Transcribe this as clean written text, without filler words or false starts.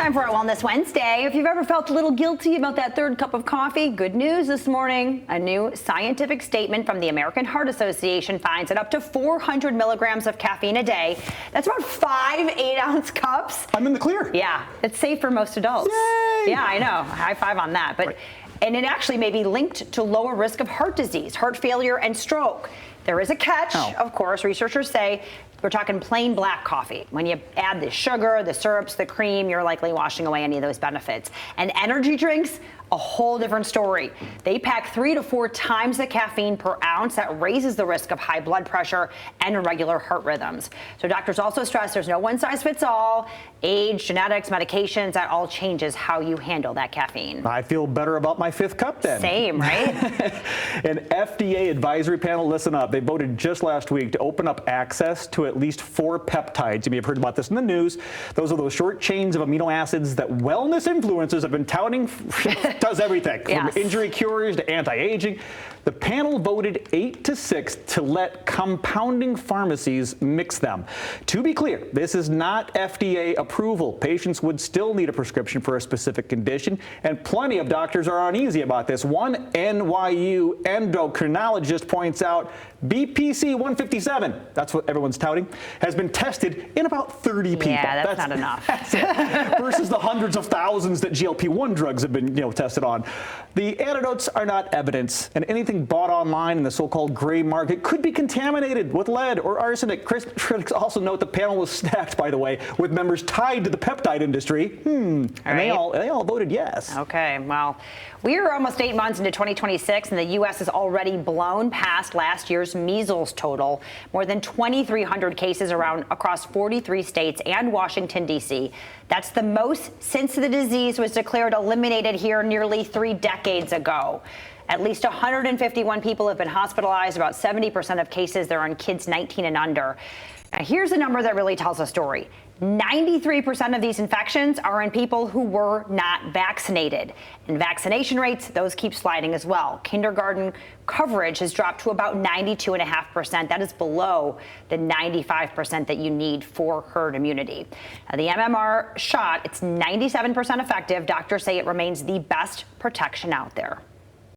Time for our Wellness Wednesday. If you've ever felt a little guilty about that third cup of coffee, good news this morning. A new scientific statement from the American Heart Association finds that up to 400 milligrams of caffeine a day, that's about 5 8-ounce cups. I'm in the clear. Yeah, it's safe for most adults. Yay! Yeah, I know. High five on that. But And it actually may be linked to lower risk of heart disease, heart failure, and stroke. There is a catch, of course. Researchers say we're talking plain black coffee. When you add the sugar, the syrups, the cream, you're likely washing away any of those benefits. And energy drinks, a whole different story. They pack 3 to 4 times the caffeine per ounce. That raises the risk of high blood pressure and irregular heart rhythms. So doctors also stress there's no one size fits all. Age, genetics, medications, that all changes how you handle that caffeine. I feel better about my 5th cup then. Same, right? An FDA advisory panel, listen up, they voted just last week to open up access to at least 4 peptides. You may have heard about this in the news. Those are those short chains of amino acids that wellness influencers have been touting does everything, from injury cures to anti-aging. The panel voted 8-6 to let compounding pharmacies mix them. To be clear, this is not FDA approval. Patients would still need a prescription for a specific condition, and plenty of doctors are uneasy about this. One NYU endocrinologist points out BPC 157, that's what everyone's touting, has been tested in about 30 people. Yeah, that's not enough. Versus the hundreds of thousands that GLP-1 drugs have been tested on. The antidotes are not evidence, and anything bought online in the so-called gray market could be contaminated with lead or arsenic. Critics also note the panel was stacked, by the way, with members tied to the peptide industry. And they all voted yes. Okay, well, we are almost 8 months into 2026, and the U.S. has already blown past last year's measles total. More than 2,300 cases across 43 states and Washington, D.C. That's the most since the disease was declared eliminated here nearly 3 decades ago. At least 151 people have been hospitalized. About 70% of cases, they're on kids 19 and under. Now, here's a number that really tells a story. 93% of these infections are in people who were not vaccinated. And vaccination rates, those keep sliding as well. Kindergarten coverage has dropped to about 92.5%. That is below the 95% that you need for herd immunity. Now, the MMR shot, it's 97% effective. Doctors say it remains the best protection out there.